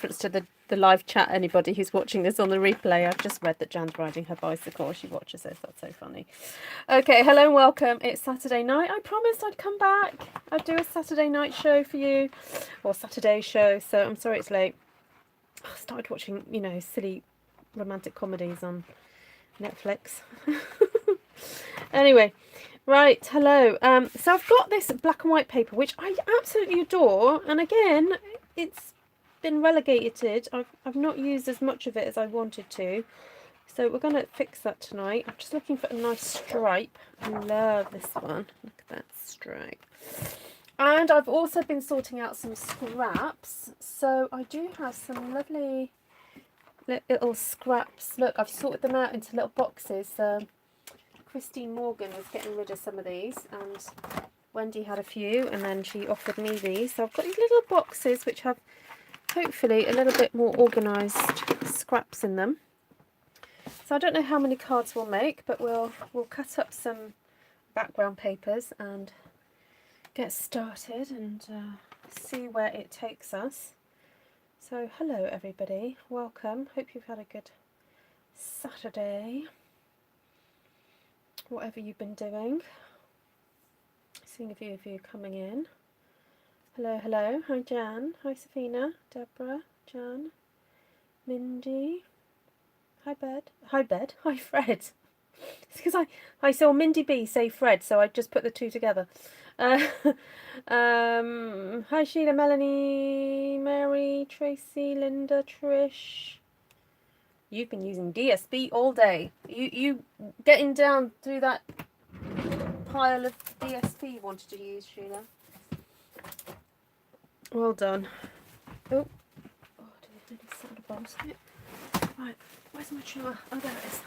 reference to the live chat, anybody who's watching this on the replay. I've just read that Jan's riding her bicycle. She watches this. That's so funny. Okay, hello and welcome. It's Saturday night. I promised I'd come back. I'd do a Saturday night show for you, or Saturday show. So I'm sorry it's late. I started watching, you know, silly romantic comedies on Netflix. Anyway, right, hello. So I've got this black and white paper, which I absolutely adore. And again, it's been relegated. I've not used as much of it as I wanted to. So we're going to fix that tonight. I'm just looking for a nice stripe. I love this one. Look at that stripe. And I've also been sorting out some scraps. So I do have some lovely little scraps. Look, I've sorted them out into little boxes. Christine Morgan was getting rid of some of these, and Wendy had a few, and then she offered me these. So I've got these little boxes which have hopefully a little bit more organised scraps in them. So I don't know how many cards we'll make, but we'll cut up some background papers and get started and see where it takes us. So hello everybody, welcome. Hope you've had a good Saturday, whatever you've been doing. Seeing a few of you coming in. Hello, hello. Hi Jan. Hi Safina. Deborah. Jan. Mindy. Hi Bed. Hi Bed. Hi Fred. It's because I saw Mindy B say Fred, so I just put the two together. Hi Sheila, Melanie, Mary, Tracy, Linda, Trish. You've been using DSP all day. You getting down through that pile of DSP you wanted to use, Sheila. Well done. Oh, do we need soda bombs? Right, where's my trimmer? Oh, there it is.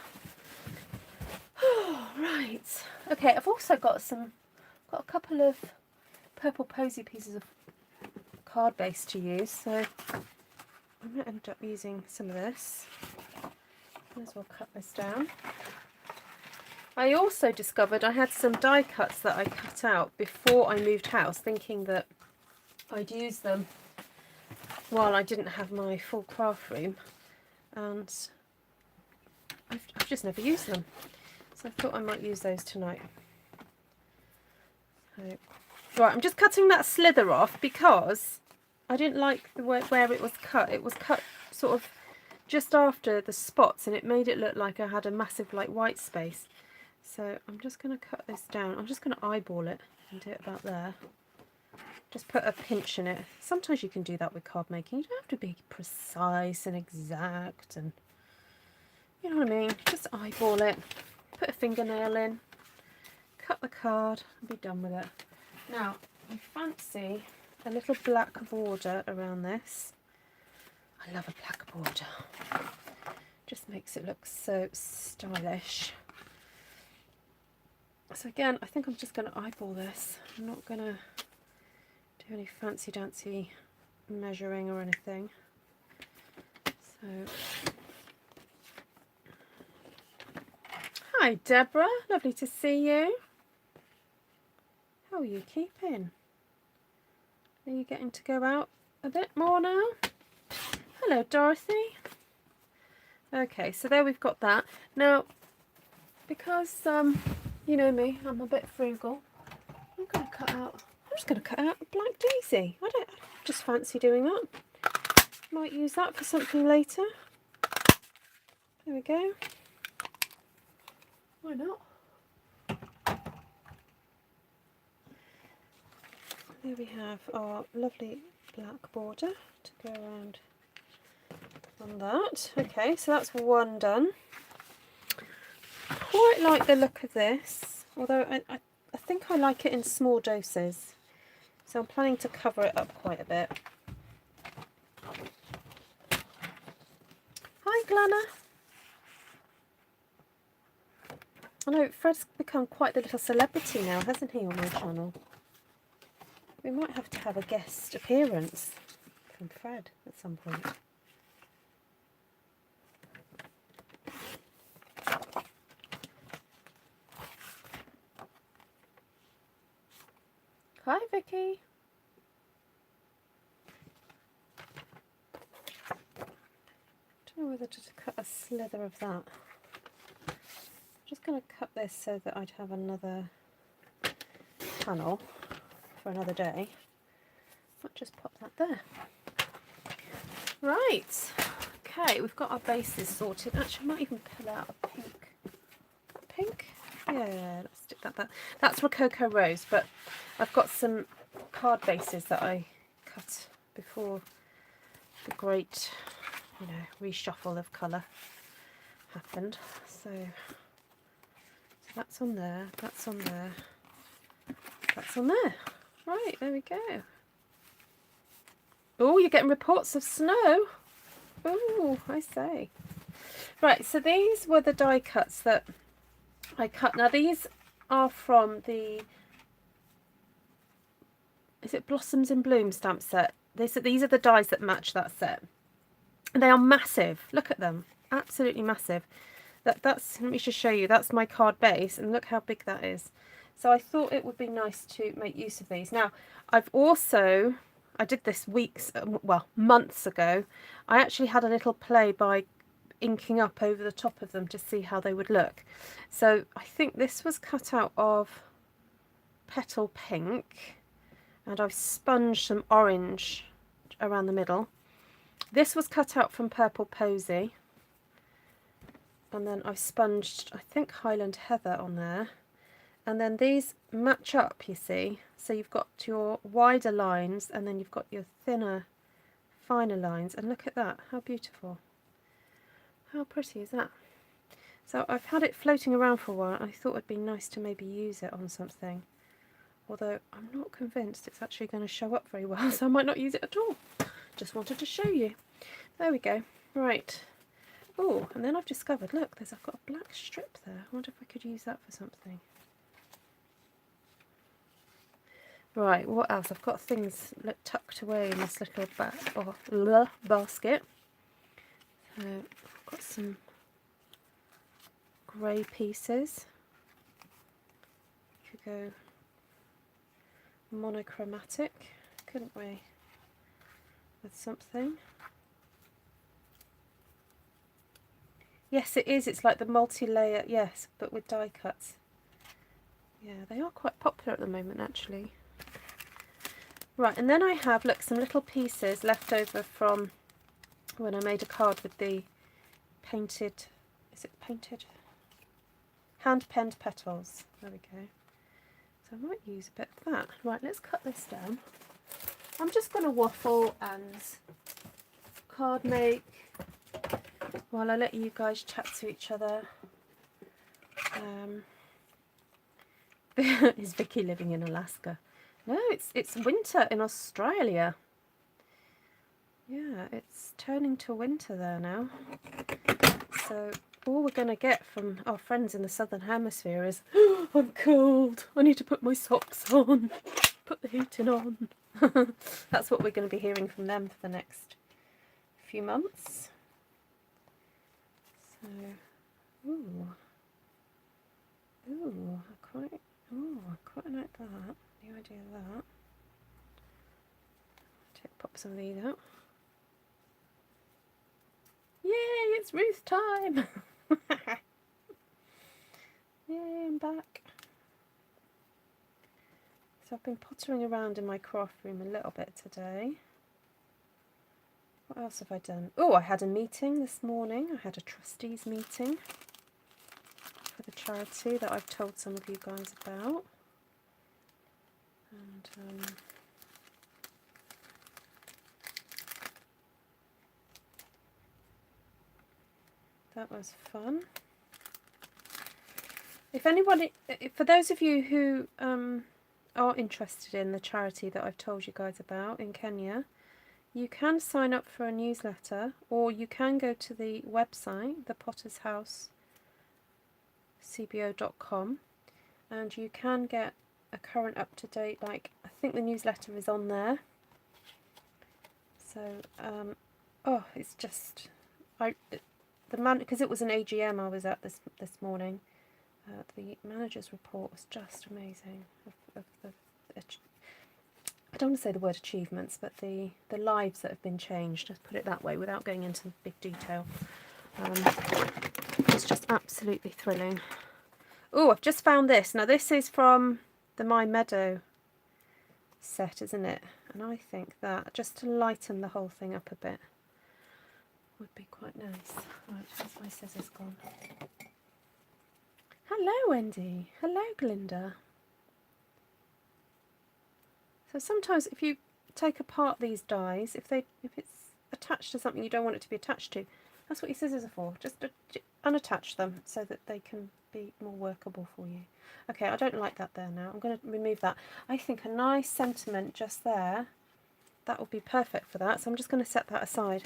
Oh, right. Okay, I've also got a couple of purple posy pieces of card base to use, so I'm going to end up using some of this. Might as well cut this down. I also discovered I had some die cuts that I cut out before I moved house, thinking that I'd use them while I didn't have my full craft room, and I've just never used them. So I thought I might use those tonight. So, right, I'm just cutting that slither off because I didn't like the way where it was cut. It was cut sort of just after the spots, and it made it look like I had a massive like white space. So I'm just going to cut this down. I'm just going to eyeball it and do it about there. Just put a pinch in it. Sometimes you can do that with card making. You don't have to be precise and exact, and you know what I mean. Just eyeball it. Put a fingernail in. Cut the card and be done with it. Now, I fancy a little black border around this. I love a black border. Just makes it look so stylish. So again, I think I'm just going to eyeball this. I'm not going to do any fancy dancy measuring or anything. So, hi Deborah, lovely to see you. How are you keeping? Are you getting to go out a bit more now? Hello Dorothy. Okay, so there we've got that. Now, because you know me, I'm a bit frugal. I'm just going to cut out a black daisy. I just fancy doing that. Might use that for something later. There we go. Why not? There we have our lovely black border to go around on that. Okay, so that's one done. Quite like the look of this, although I think I like it in small doses. So I'm planning to cover it up quite a bit. Hi Glenna. I know Fred's become quite the little celebrity now, hasn't he, on my channel? We might have to have a guest appearance from Fred at some point. Hi Vicky. know whether to cut a slither of that. I'm just going to cut this so that I'd have another panel for another day. Might just pop that there. Right, okay, we've got our bases sorted. Actually, I might even pull out a pink. Pink? Yeah, let's stick that there. That's Rococo Rose, but I've got some card bases that I cut before the great, reshuffle of colour happened. So that's on there, that's on there, that's on there. Right, there we go. Oh, you're getting reports of snow. Oh, I say. Right, so these were the die cuts that I cut. Now these are from the, is it Blossoms in Bloom stamp set? These are the dies that match that set. And they are massive. Look at them. Absolutely massive. That's, let me just show you. That's my card base, and look how big that is. So I thought it would be nice to make use of these. Now, I did this months ago. I actually had a little play by inking up over the top of them to see how they would look. So I think this was cut out of Petal Pink, and I've sponged some orange around the middle. This was cut out from Purple Posy, and then I've sponged, I think, Highland Heather on there. And then these match up, you see. So you've got your wider lines, and then you've got your thinner, finer lines. And look at that, how beautiful. How pretty is that? So I've had it floating around for a while. I thought it'd be nice to maybe use it on something. Although I'm not convinced it's actually going to show up very well, so I might not use it at all. Just wanted to show you. There we go. Right. Oh, and then I've discovered, look, I've got a black strip there. I wonder if I could use that for something. Right, what else? I've got things tucked away in this little basket. So I've got some grey pieces. Could go monochromatic, couldn't we? With something. Yes, it is. It's like the multi-layer, yes, but with die cuts. Yeah, they are quite popular at the moment, actually. Right, and then I have, look, some little pieces left over from when I made a card with the painted, is it painted? Hand-penned petals. There we go. So I might use a bit of that. Right, let's cut this down. I'm just going to waffle and card make while I let you guys chat to each other. Is Vicky living in Alaska? No, it's winter in Australia. Yeah, it's turning to winter there now. So all we're going to get from our friends in the southern hemisphere is, oh, I'm cold, I need to put my socks on, put the heating on. That's what we're going to be hearing from them for the next few months. So, I quite like that. The idea of that. Pop some of these out. Yay, it's Ruth time! Yay, I'm back. So I've been pottering around in my craft room a little bit today. What else have I done? Oh, I had a meeting this morning. I had a trustees meeting for the charity that I've told some of you guys about. And that was fun. If anybody, for those of you who are interested in the charity that I've told you guys about in Kenya, you can sign up for a newsletter, or you can go to the website, thepottershousecbo.com, and you can get a current up-to-date, like, I think the newsletter is on there. So, oh, it's just, because it was an AGM I was at this morning, the manager's report was just amazing. I don't want to say the word achievements, but the lives that have been changed, let's put it that way, without going into big detail. It's just absolutely thrilling. Oh, I've just found this. Now this is from the My Meadow set, isn't it? And I think that, just to lighten the whole thing up a bit, would be quite nice. Right, where's my scissors gone? Hello, Wendy. Hello, Glinda. So sometimes if you take apart these dies, if it's attached to something you don't want it to be attached to, that's what your scissors are for. Just unattach them so that they can be more workable for you. Okay, I don't like that there now. I'm going to remove that. I think a nice sentiment just there, that would be perfect for that. So I'm just going to set that aside.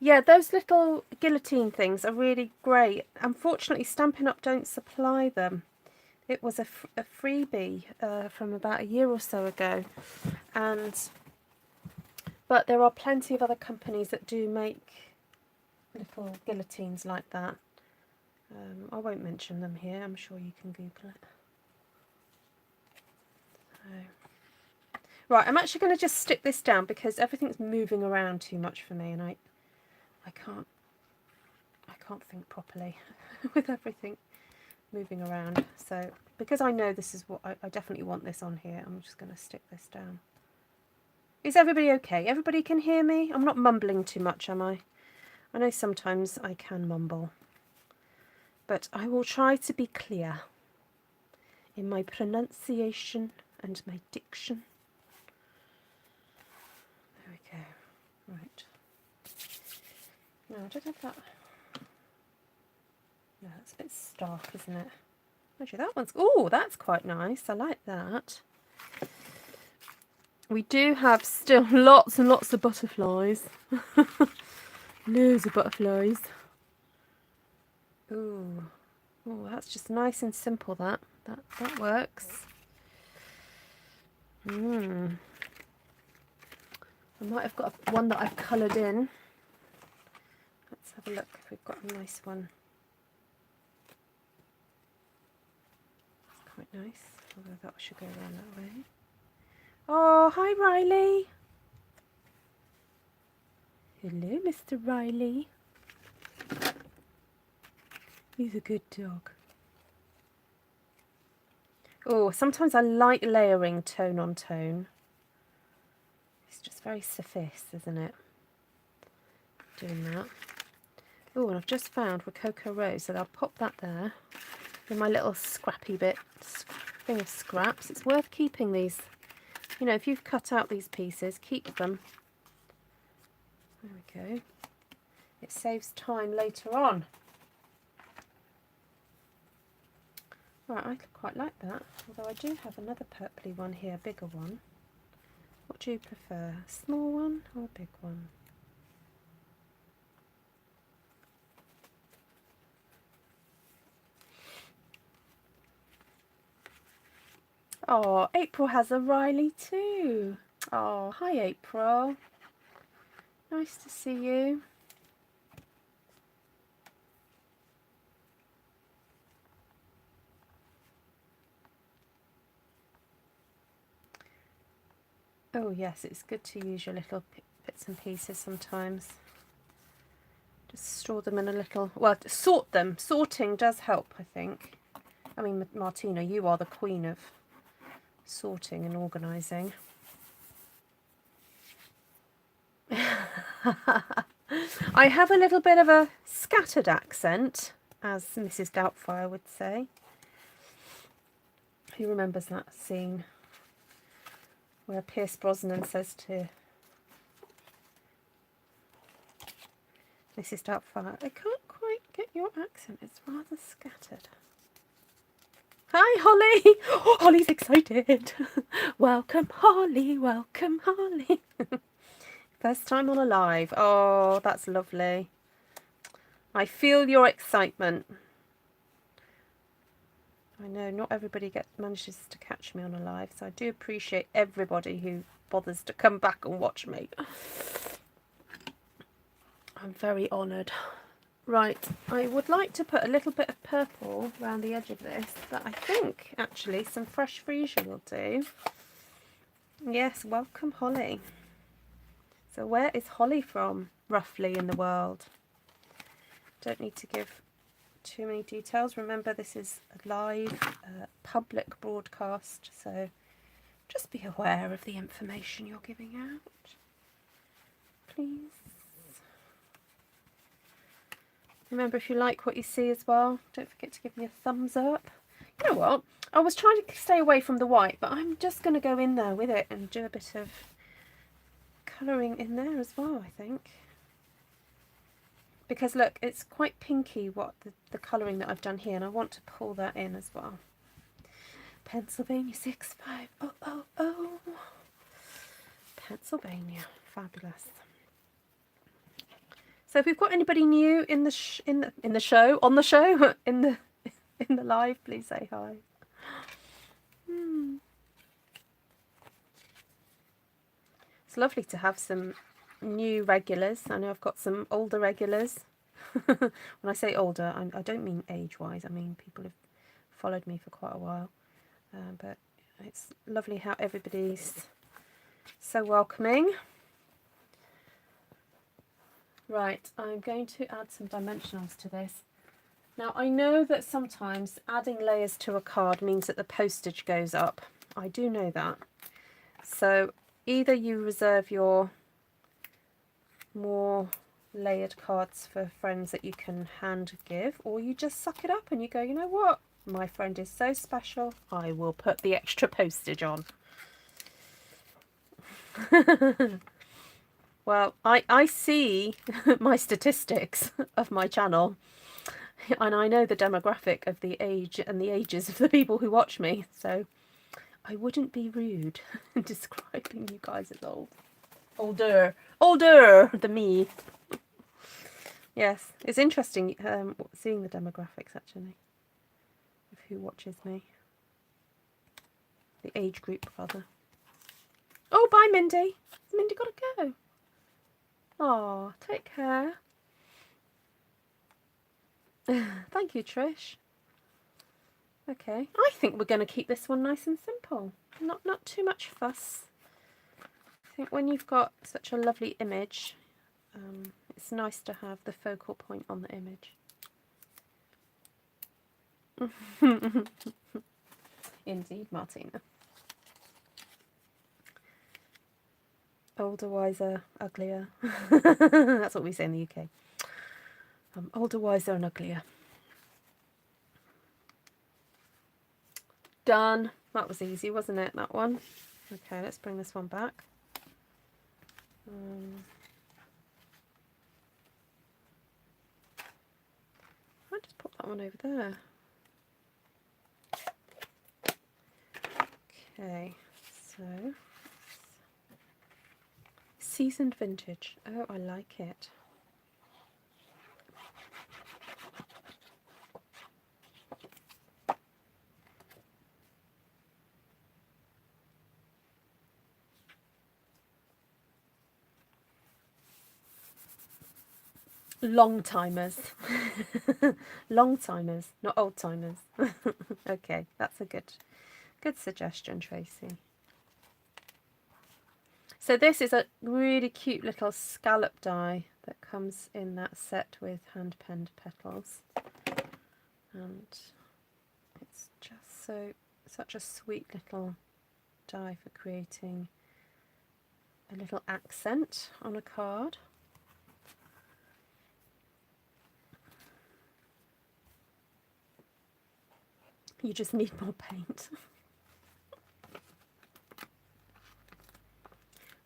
Yeah, those little guillotine things are really great. Unfortunately, Stampin' Up! Don't supply them. It was a freebie from about a year or so ago. But there are plenty of other companies that do make little guillotines like that. I won't mention them here. I'm sure you can Google it. So. Right, I'm actually going to just stick this down because everything's moving around too much for me, and I can't think properly with everything moving around. So because I know this is what I definitely want this on here, I'm just going to stick this down. Is everybody okay? Everybody can hear me? I'm not mumbling too much, am I? I know sometimes I can mumble, but I will try to be clear in my pronunciation and my diction. There we go. Right. No, I don't have that. No, that's a bit stark, isn't it? Actually, that one's... Oh, that's quite nice. I like that. We do have still lots and lots of butterflies. Loads of butterflies. Ooh. Oh, that's just nice and simple, that works. I might have got one that I've coloured in. Let's have a look if we've got a nice one. That's quite nice, although that should go around that way. Oh, hi Riley. Hello, Mr. Riley. He's a good dog. Oh, sometimes I like layering tone on tone. It's just very sophisticated, isn't it? Doing that. Oh, and I've just found Rococo Rose, so I'll pop that there in my little scrappy thing of scraps. It's worth keeping these. You know, if you've cut out these pieces, keep them. There we go. It saves time later on. Right, I quite like that, although I do have another purpley one here, a bigger one. What do you prefer, a small one or a big one? Oh, April has a Riley too. Oh, hi April. Nice to see you. Oh yes, it's good to use your little bits and pieces sometimes. Just store them in a little, well, sort them. Sorting does help, I think. I mean, Martina, you are the queen of sorting and organising. I have a little bit of a scattered accent, as Mrs. Doubtfire would say. Who remembers that scene where Pierce Brosnan says to Mrs. Doubtfire, I can't quite get your accent, it's rather scattered. Hi, Holly! Oh, Holly's excited. Welcome, Holly, welcome, Holly. First time on a live. Oh, that's lovely. I feel your excitement. I know not everybody manages to catch me on a live, so I do appreciate everybody who bothers to come back and watch me. I'm very honoured. Right, I would like to put a little bit of purple around the edge of this, but I think actually some fresh freesia will do. Yes, welcome Holly. So where is Holly from, roughly, in the world? Don't need to give too many details. Remember, this is a live public broadcast, so just be aware of the information you're giving out, please. Remember, if you like what you see as well, don't forget to give me a thumbs up. You know what? I was trying to stay away from the white, but I'm just going to go in there with it and do a bit of colouring in there as well, I think. Because look, it's quite pinky what the colouring that I've done here, and I want to pull that in as well. Pennsylvania 65000. Pennsylvania, fabulous. So if we've got anybody new in the show, on the show, in the live, please say hi. It's lovely to have some new regulars. I know I've got some older regulars. When I say older, I don't mean age-wise. I mean people have followed me for quite a while. But it's lovely how everybody's so welcoming. Right, I'm going to add some dimensionals to this. Now, I know that sometimes adding layers to a card means that the postage goes up. I do know that. So either you reserve your more layered cards for friends that you can hand give, or you just suck it up and you go, you know what? My friend is so special, I will put the extra postage on. Well, I see my statistics of my channel, and I know the demographic of the age and the ages of the people who watch me, so I wouldn't be rude in describing you guys as older than me. Yes, it's interesting seeing the demographics actually of who watches me, the age group rather. Oh, bye Mindy. Mindy got to go. Oh, take care. Thank you, Trish. Okay, I think we're going to keep this one nice and simple. Not too much fuss. I think when you've got such a lovely image, it's nice to have the focal point on the image. Indeed, Martina. Older, wiser, uglier. That's what we say in the UK. Older, wiser and uglier. Done. That was easy, wasn't it, that one? Okay, let's bring this one back. I just put that one over there. Okay, so seasoned vintage. Oh, I like it. Long timers. Long timers, not old timers. Okay, that's a good suggestion, Tracy. So this is a really cute little scallop die that comes in that set with hand penned petals, and it's just such a sweet little die for creating a little accent on a card. You just need more paint.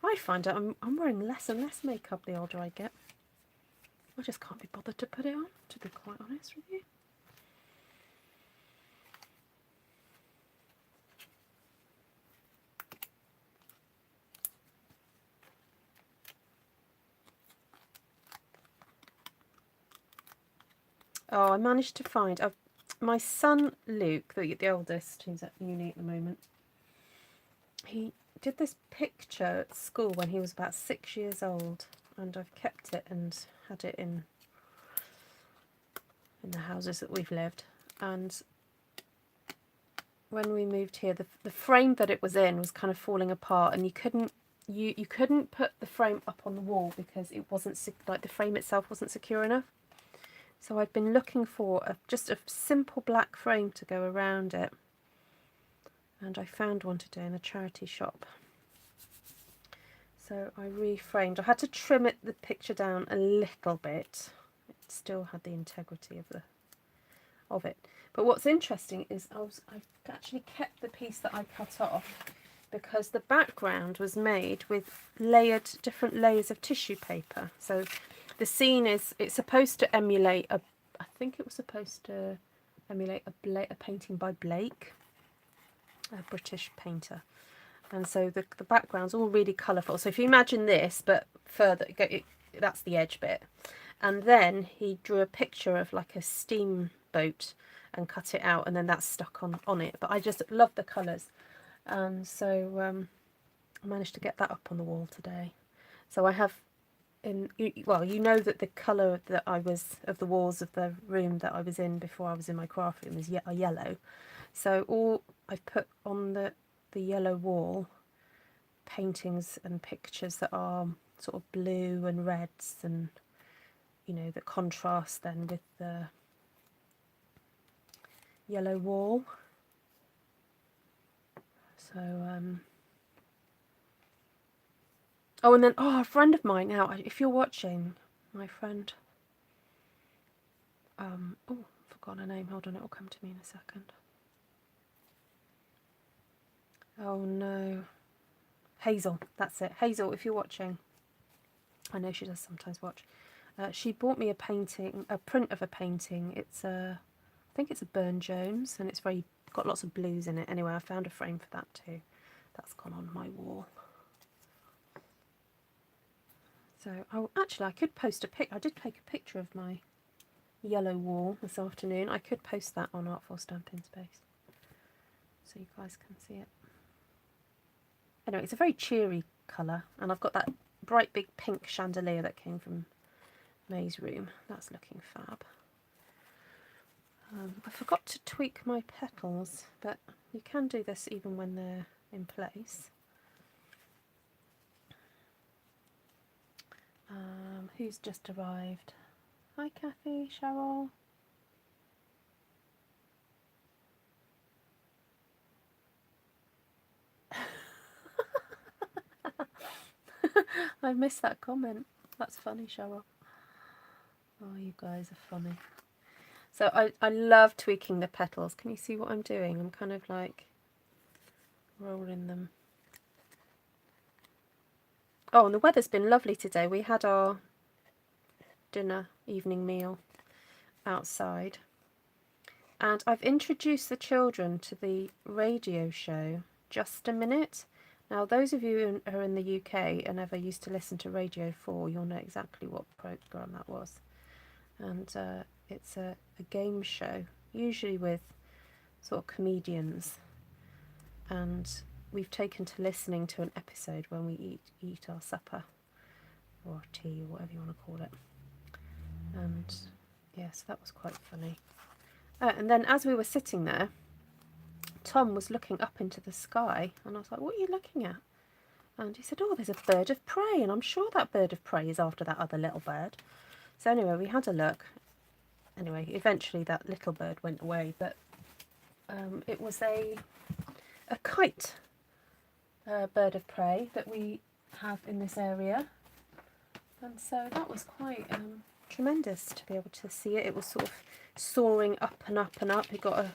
I find that I'm wearing less and less makeup the older I get. I just can't be bothered to put it on, to be quite honest with you. Oh, I managed to find my son Luke, the oldest, who's at uni at the moment. He did this picture at school when he was about 6 years old, and I've kept it and had it in in the houses that we've lived. And when we moved here, the frame that it was in was kind of falling apart, and you couldn't put the frame up on the wall because it wasn't like the frame itself wasn't secure enough. So I'd been looking for just a simple black frame to go around it, and I found one today in a charity shop. So I reframed. I had to trim the picture down a little bit. It still had the integrity of it. But what's interesting is I've actually kept the piece that I cut off, because the background was made with different layers of tissue paper. So the scene it's supposed to emulate I think it was supposed to emulate a painting by Blake, a British painter. And so the background's all really colourful. So if you imagine this, but further, that's the edge bit. And then he drew a picture of like a steamboat and cut it out, and then that's stuck on it. But I just love the colours. And so I managed to get that up on the wall today. So I have, well, you know that the colour that of the walls of the room that I was in before I was in my craft room is yellow. So I've put on the yellow wall paintings and pictures that are sort of blue and reds, and that contrast then with the yellow wall. So oh, and then a friend of mine, now if you're watching, my friend, forgot her name, hold on, it'll come to me in a second. Oh no, Hazel, that's it. Hazel, if you're watching, I know she does sometimes watch. She bought me a print of a painting. It's I think it's a Burne-Jones, and it's got lots of blues in it. Anyway, I found a frame for that too. That's gone on my wall. So, actually, I could post a pic. I did take a picture of my yellow wall this afternoon. I could post that on Artful Stampin Space, so you guys can see it. Anyway, it's a very cheery colour, and I've got that bright big pink chandelier that came from May's room. That's looking fab. I forgot to tweak my petals, but you can do this even when they're in place. Who's just arrived? Hi Kathy, Cheryl. I missed that comment. That's funny, Cheryl. Oh, you guys are funny. So I love tweaking the petals. Can you see what I'm doing? I'm kind of like rolling them. Oh, and the weather's been lovely today. We had our evening meal outside. And I've introduced the children to the radio show, Just a Minute. Now, those of you who are in the UK and ever used to listen to Radio 4, you'll know exactly what programme that was. And it's a game show, usually with sort of comedians. And we've taken to listening to an episode when we eat our supper, or tea, or whatever you want to call it. And yes, that was quite funny. And then as we were sitting there, Tom was looking up into the sky, and I was like, what are you looking at? And he said, oh, there's a bird of prey, and I'm sure that bird of prey is after that other little bird. So anyway, we had a look. Anyway, eventually that little bird went away, but it was a kite bird of prey that we have in this area. And so that was quite tremendous to be able to see it. It was sort of soaring up and up and up. It got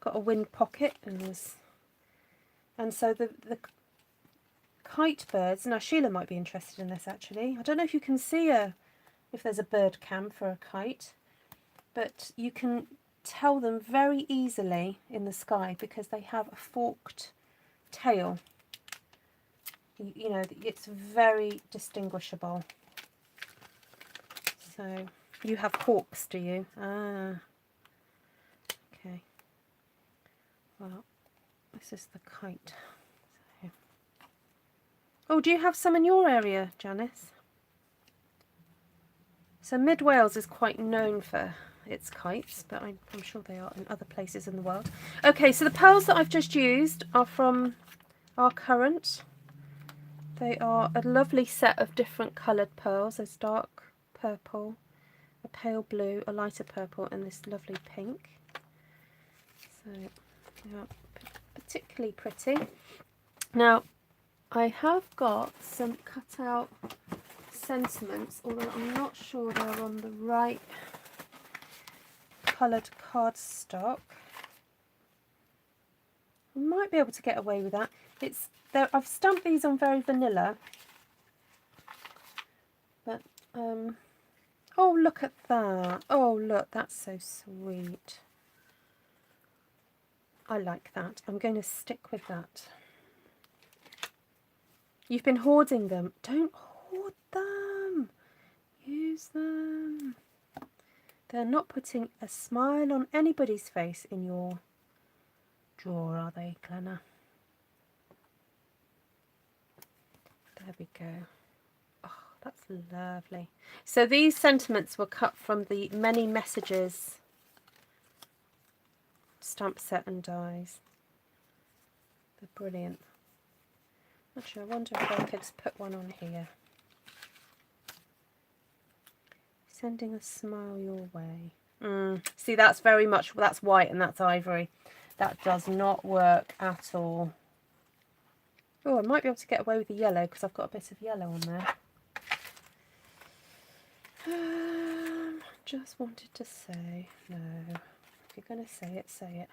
a wind pocket, and so the kite birds. Now Sheila might be interested in this actually. I don't know if you can see if there's a bird cam for a kite, but you can tell them very easily in the sky because they have a forked tail. You know, it's very distinguishable. So you have hawks, do you? Ah, okay. Well, this is the kite. So. Oh, do you have some in your area, Janice? So Mid Wales is quite known for it's kites, but I'm sure they are in other places in the world. Okay, so the pearls that I've just used are from our current. They are a lovely set of different coloured pearls. There's dark purple, a pale blue, a lighter purple, and this lovely pink. So they are particularly pretty. Now, I have got some cut out sentiments, although I'm not sure they're on the right coloured cardstock. I might be able to get away with that. I've stamped these on very vanilla, but oh, look at that. Oh, look, that's so sweet. I like that. I'm going to stick with that. You've been hoarding them. Don't hoard them. Use them. They're not putting a smile on anybody's face in your drawer, are they, Glenna? There we go. Oh, that's lovely. So these sentiments were cut from the Many Messages stamp set and dies. They're brilliant. Actually, I wonder if I could put one on here. Sending a smile your way. See, that's very much, that's white and that's ivory. That does not work at all. Oh, I might be able to get away with the yellow because I've got a bit of yellow on there. Just wanted to say, no, if you're going to say it, say it.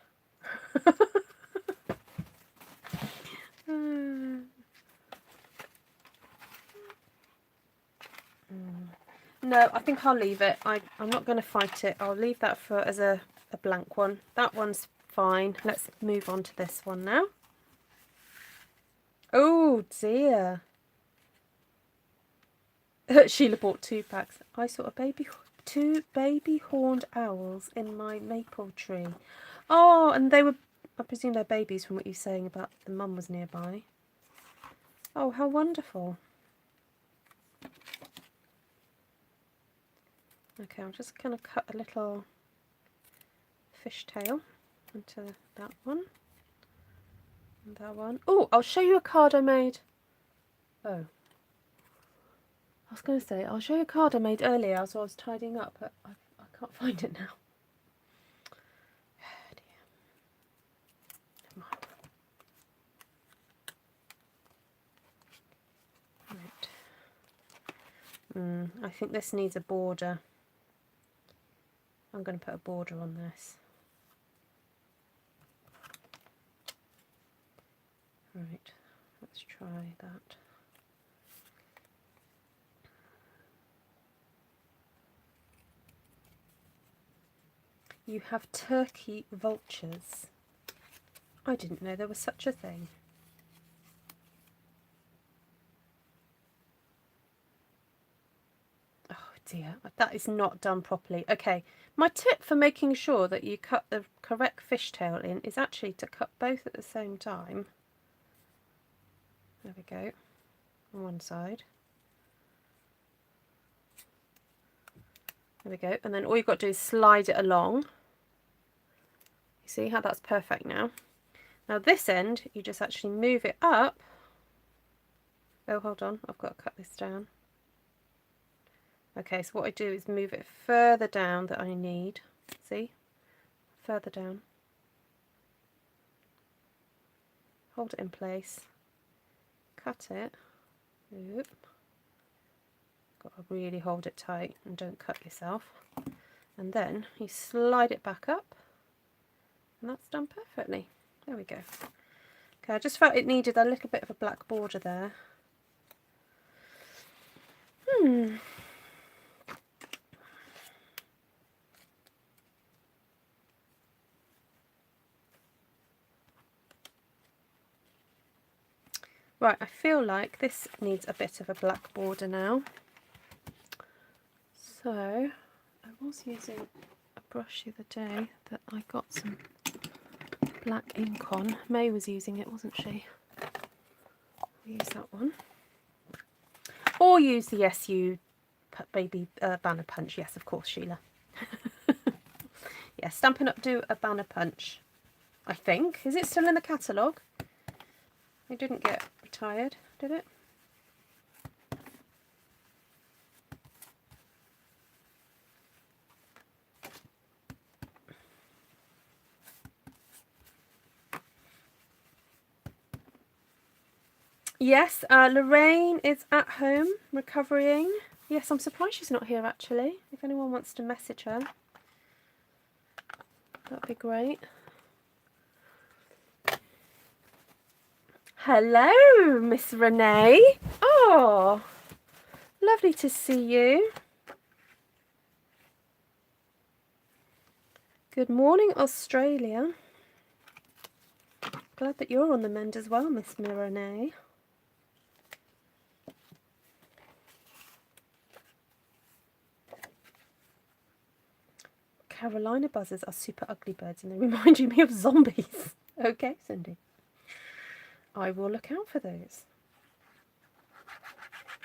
No, I think I'll leave it. I'm not going to fight it. I'll leave that as a blank one. That one's fine. Let's move on to this one now. Oh dear. Sheila bought 2 packs. I saw two baby horned owls in my maple tree. Oh, and they were, I presume they're babies from what you're saying about the mum was nearby. Oh, how wonderful. Okay, I'm just going to cut a little fishtail into that one and that one. Oh, I'll show you a card I made. Oh, I was going to say, I'll show you a card I made earlier as I was tidying up, but I can't find it now. Oh dear. Never mind. Right. I think this needs a border. I'm going to put a border on this. Right, let's try that. You have turkey vultures. I didn't know there was such a thing. Oh dear, that is not done properly. Okay, my tip for making sure that you cut the correct fishtail in is actually to cut both at the same time. There we go, on one side. There we go, and then all you've got to do is slide it along. You see how that's perfect now? Now this end, you just actually move it up. Oh, hold on, I've got to cut this down. Okay, so what I do is move it further down that I need. See? Further down. Hold it in place. Cut it. Oop. Got to really hold it tight and don't cut yourself. And then you slide it back up. And that's done perfectly. There we go. Okay, I just felt it needed a little bit of a black border there. Right, I feel like this needs a bit of a black border now. So, I was using a brush the other day that I got some black ink on. May was using it, wasn't she? I'll use that one. Or use the SU baby banner punch. Yes, of course, Sheila. yeah, Stampin' Up! Do a banner punch, I think. Is it still in the catalogue? It didn't get retired, did it? Yes, Lorraine is at home, recovering. Yes, I'm surprised she's not here, actually. If anyone wants to message her, that'd be great. Hello, Miss Renee. Oh, lovely to see you. Good morning, Australia. Glad that you're on the mend as well, Miss Renee. Carolina buzzards are super ugly birds and they remind me of zombies. Okay, Cindy. I will look out for those.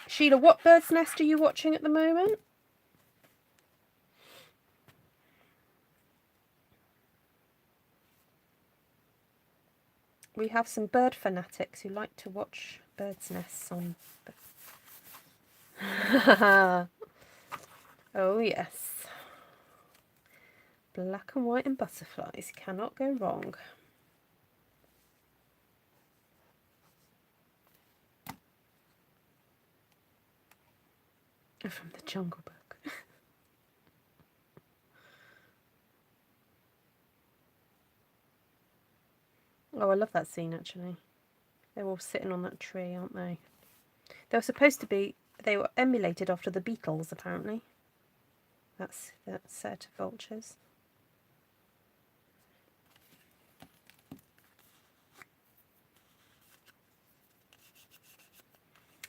Sheila, what bird's nest are you watching at the moment? We have some bird fanatics who like to watch birds' nests on. Oh yes. Black and white and butterflies cannot go wrong. From the Jungle Book. Oh, I love that scene actually. They're all sitting on that tree, aren't they? They were supposed to be, they were emulated after the Beatles apparently. That's that set of vultures.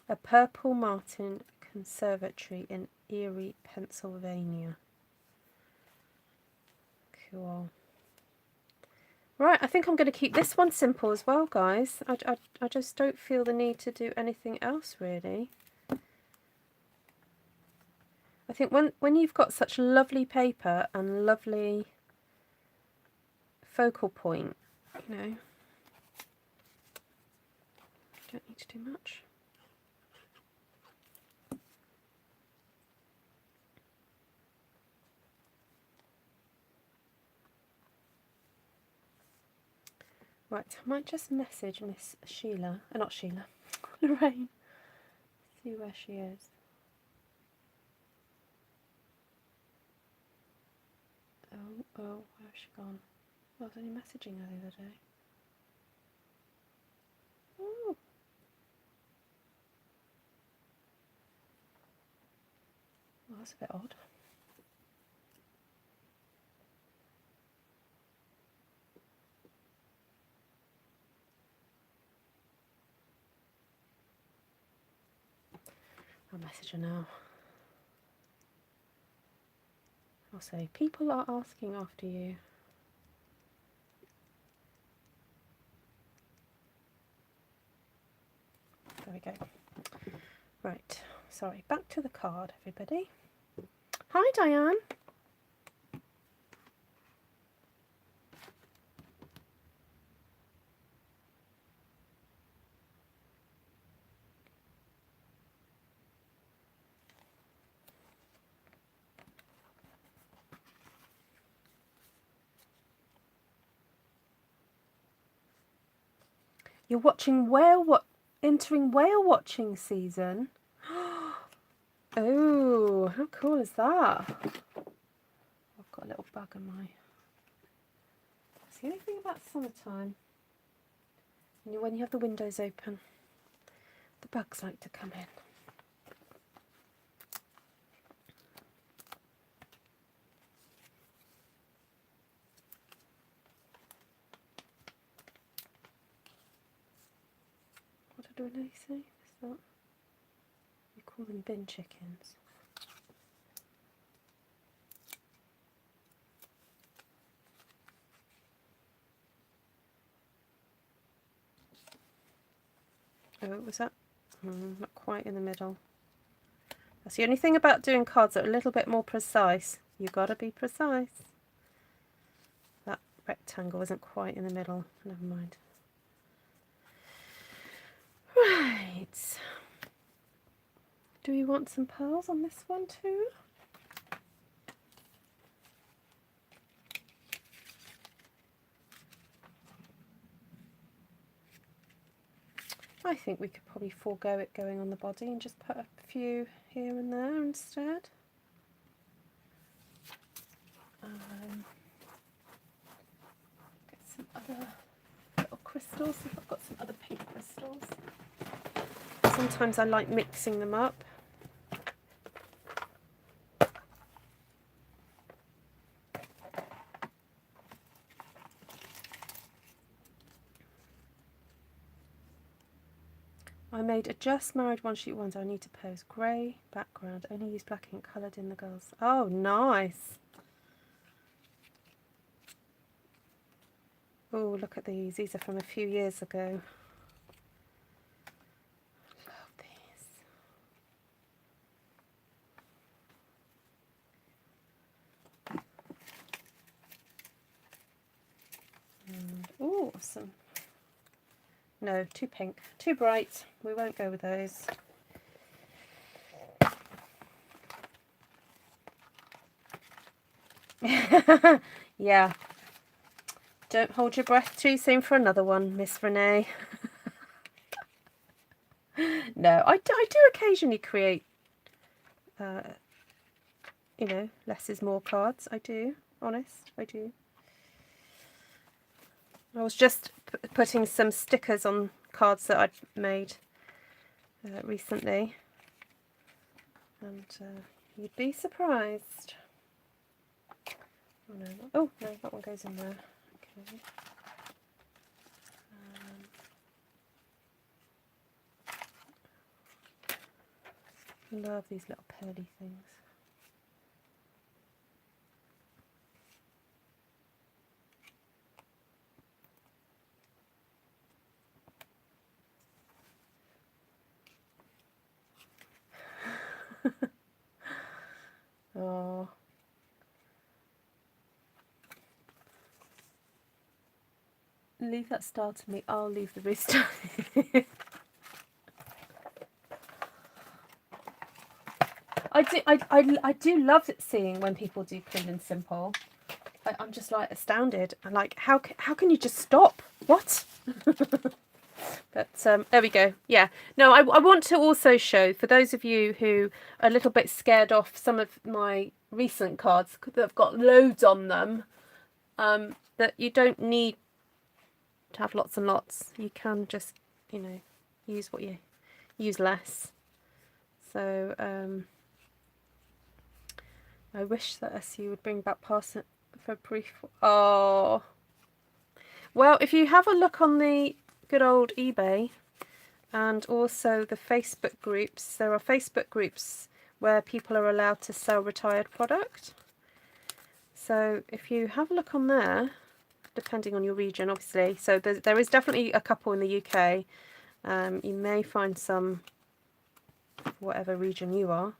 A purple martin conservatory in Erie, Pennsylvania. Cool. Right, I think I'm going to keep this one simple as well, guys. I just don't feel the need to do anything else, really. I think when you've got such lovely paper and lovely focal point, you know, you don't need to do much. Right, I might just message Miss Sheila, not Sheila, Lorraine, see where she is. Oh, where's she gone? I was only messaging her the other day. Oh. Well, that's a bit odd. I'll message her now. I'll say, people are asking after you. There we go. Right, sorry, back to the card, everybody. Hi, Diane. You're watching entering whale watching season. Oh, how cool is that? I've got a little bug in my... That's the only thing about summertime. When you have the windows open, the bugs like to come in. What did Renee say? Is that... You call them bin chickens. Oh, was that? Not quite in the middle. That's the only thing about doing cards that are a little bit more precise. You got to be precise. rectangle isn't quite in the middle. Never mind. Right. Do we want some pearls on this one too? I think we could probably forego it going on the body and just put a few here and there instead. Get some other little crystals. I've got some other pink crystals. Sometimes I like mixing them up. I made a just married one sheet ones. I need to pose grey background. Only use black ink coloured in the girls. Oh, nice. Oh, look at these. These are from a few years ago. Love these. And, oh, some. No, too pink. Too bright. We won't go with those. Yeah. Don't hold your breath too soon for another one, Miss Renee. No, I do occasionally create, you know, less is more cards. I do, honest, I do. I was just putting some stickers on cards that I'd made recently, and you'd be surprised. Oh no, that one goes in there. Okay. Love these little pearly things. Oh. Leave that star to me. I'll leave the rooster. I do love seeing when people do clean and simple. I'm just like astounded. I'm like, how can you just stop? What? But there we go. Yeah. No, I want to also show, for those of you who are a little bit scared off some of my recent cards that have got loads on them, that you don't need to have lots and lots. You can just, you know, use what you use less. So I wish that SU would bring back Parson for a brief. Oh, well, if you have a look on the good old eBay and also the Facebook groups, there are Facebook groups where people are allowed to sell retired product. So if you have a look on there, depending on your region, obviously. So there is definitely a couple in the UK. You may find some, whatever region you are.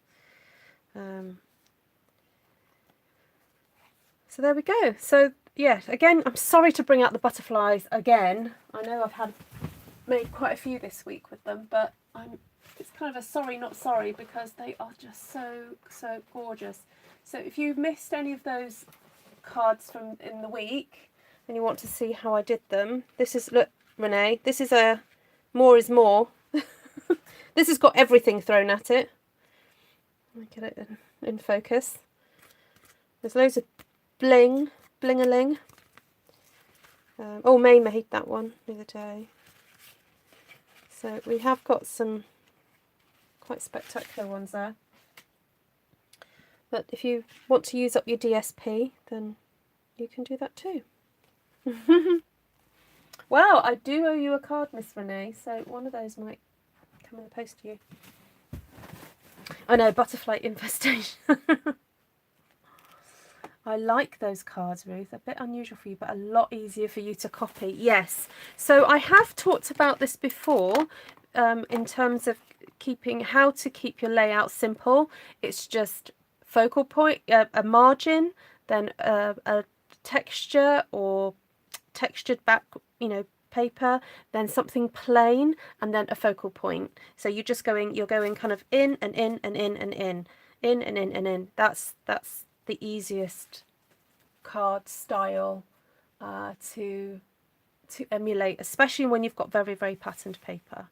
So there we go. So yeah, again, I'm sorry to bring out the butterflies again. I know I've made quite a few this week with them, but it's kind of a sorry not sorry, because they are just so gorgeous. So if you've missed any of those cards from in the week and you want to see how I did them, this is, look, Renee, this is a more is more. This has got everything thrown at it. Let me get it in focus. There's loads of bling-a-ling. Oh, May made that one the other day. So we have got some quite spectacular ones there. But if you want to use up your DSP, then you can do that too. Well, I do owe you a card, Miss Renee, so one of those might come in the post to you. I know, butterfly infestation. I like those cards, Ruth. A bit unusual for you, but a lot easier for you to copy. Yes. So I have talked about this before in terms of how to keep your layout simple. It's just focal point, a margin, then a texture or textured back, you know, paper, then something plain, and then a focal point. So you're going kind of in and in and in and in and in and in. That's the easiest card style to emulate, especially when you've got very, very patterned paper.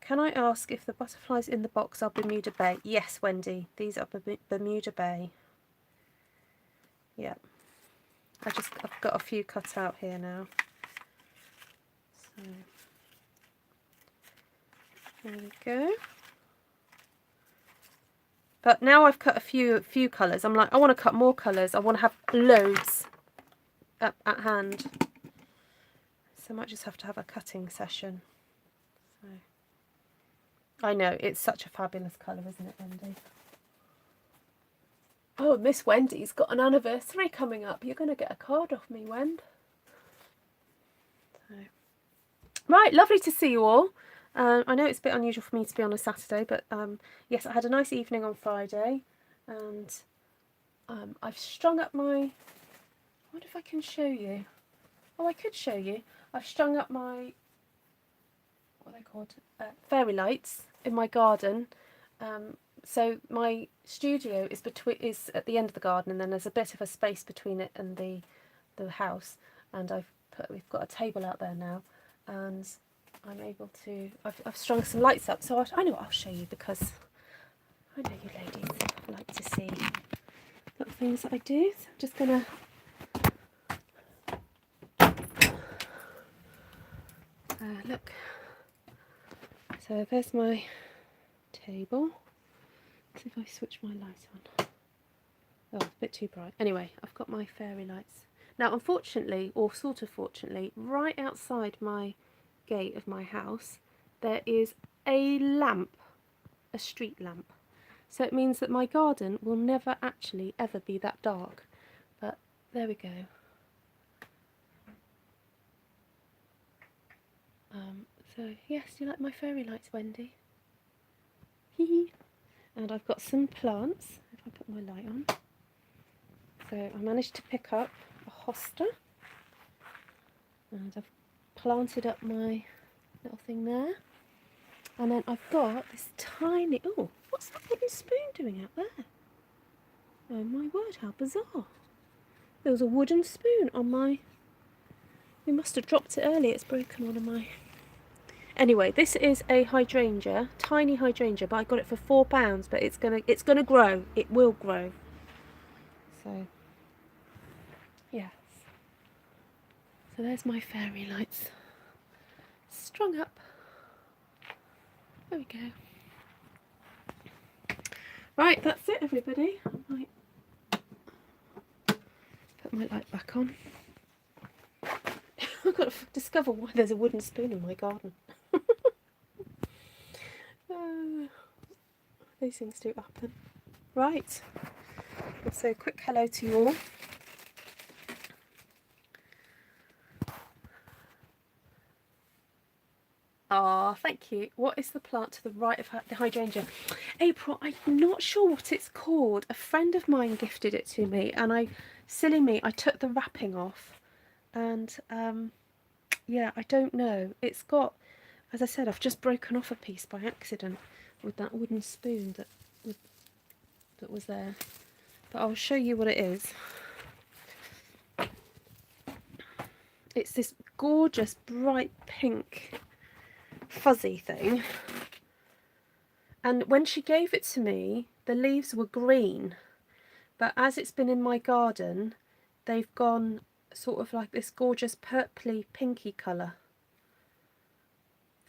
Can I ask if the butterflies in the box are Bermuda Bay? Yes, Wendy, these are Bermuda Bay. Yeah, I've got a few cut out here now. So there we go. But now I've cut a few colours. I'm like, I want to cut more colours. I want to have loads at hand. So I might just have to have a cutting session. So I know, it's such a fabulous colour, isn't it, Wendy? Oh, Miss Wendy's got an anniversary coming up. You're going to get a card off me, Wend. So. Right, lovely to see you all. I know it's a bit unusual for me to be on a Saturday, but yes, I had a nice evening on Friday, and I've strung up my... I wonder if I can show you. Oh, I could show you. I've strung up my... what are they called? Fairy lights in my garden. So my studio is at the end of the garden, and then there's a bit of a space between it and the house. And we've got a table out there now, and I'm able to. I've strung some lights up, so I know I'll show you, because I know you ladies like to see little things that I do. So I'm just gonna. Look. So there's my table. Let's see if I switch my light on. Oh, it's a bit too bright. Anyway, I've got my fairy lights. Now, unfortunately, or sort of fortunately, right outside my gate of my house, there is a lamp, a street lamp. So it means that my garden will never actually ever be that dark. But there we go. So yes, do you like my fairy lights, Wendy? Hee. And I've got some plants, if I put my light on. So I managed to pick up a hosta, and I've planted up my little thing there. And then I've got this tiny... oh, what's that wooden spoon doing out there? Oh my word, how bizarre. There was a wooden spoon on my... we must have dropped it earlier, it's broken one of my... Anyway, this is a hydrangea, tiny hydrangea, but I got it for £4, but it's gonna grow. It will grow. So, yes. So there's my fairy lights. Strung up. There we go. Right, that's it, everybody. I might put my light back on. I've got to discover why there's a wooden spoon in my garden. These things do happen. Right. I'll say a quick hello to you all. Ah, thank you. What is the plant to the right of the hydrangea? April, I'm not sure what it's called. A friend of mine gifted it to me, and silly me, I took the wrapping off. And yeah, I don't know. It's got, as I said, I've just broken off a piece by accident with that wooden spoon that was there. But I'll show you what it is. It's this gorgeous bright pink fuzzy thing. And when she gave it to me, the leaves were green. But as it's been in my garden, they've gone sort of like this gorgeous purpley pinky colour.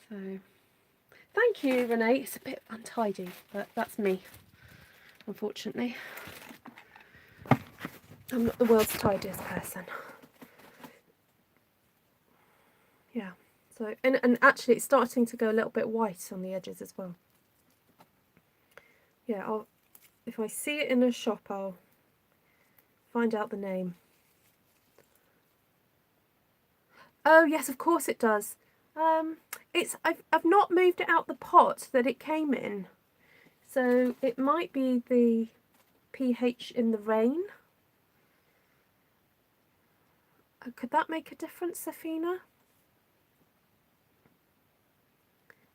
So thank you, Renee. It's a bit untidy, but that's me, unfortunately. I'm not the world's tidiest person. Yeah. So and actually it's starting to go a little bit white on the edges as well. Yeah, if I see it in a shop, I'll find out the name. Oh yes, of course it does. I've not moved it out the pot that it came in, so it might be the pH in the rain. Could that make a difference, Safina?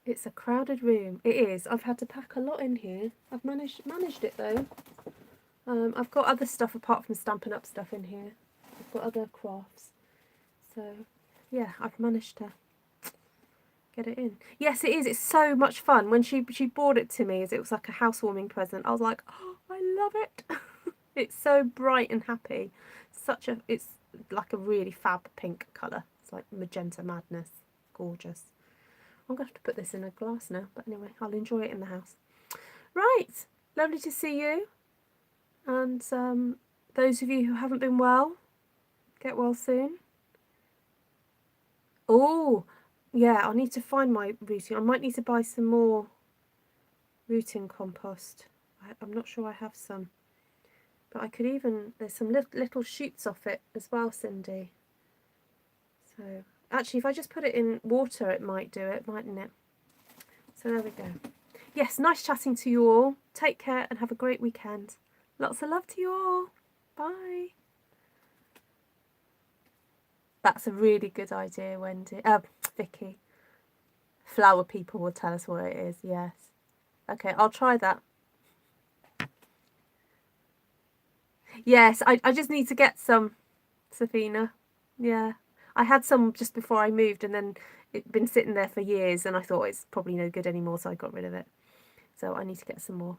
It's a crowded room. It is. I've had to pack a lot in here. I've managed it though. I've got other stuff apart from Stampin' Up stuff in here. I've got other crafts. So yeah, I've managed to get it in. Yes, it is. It's so much fun. When she brought it to me as it was like a housewarming present, I was like, oh, I love it. It's so bright and happy. It's like a really fab pink colour. It's like magenta madness. Gorgeous. I'm going to have to put this in a glass now. But anyway, I'll enjoy it in the house. Right. Lovely to see you. And those of you who haven't been well, get well soon. Oh, yeah, I need to find my rooting. I might need to buy some more rooting compost. I'm not sure I have some. But I could even, there's some little shoots off it as well, Cindy. So, actually, if I just put it in water, it might do it, mightn't it? So there we go. Yes, nice chatting to you all. Take care and have a great weekend. Lots of love to you all. Bye. That's a really good idea, Wendy. Vicky. Flower people will tell us what it is, yes. Okay, I'll try that. Yes, I just need to get some, Safina. Yeah. I had some just before I moved and then it'd been sitting there for years and I thought it's probably no good anymore, so I got rid of it. So I need to get some more.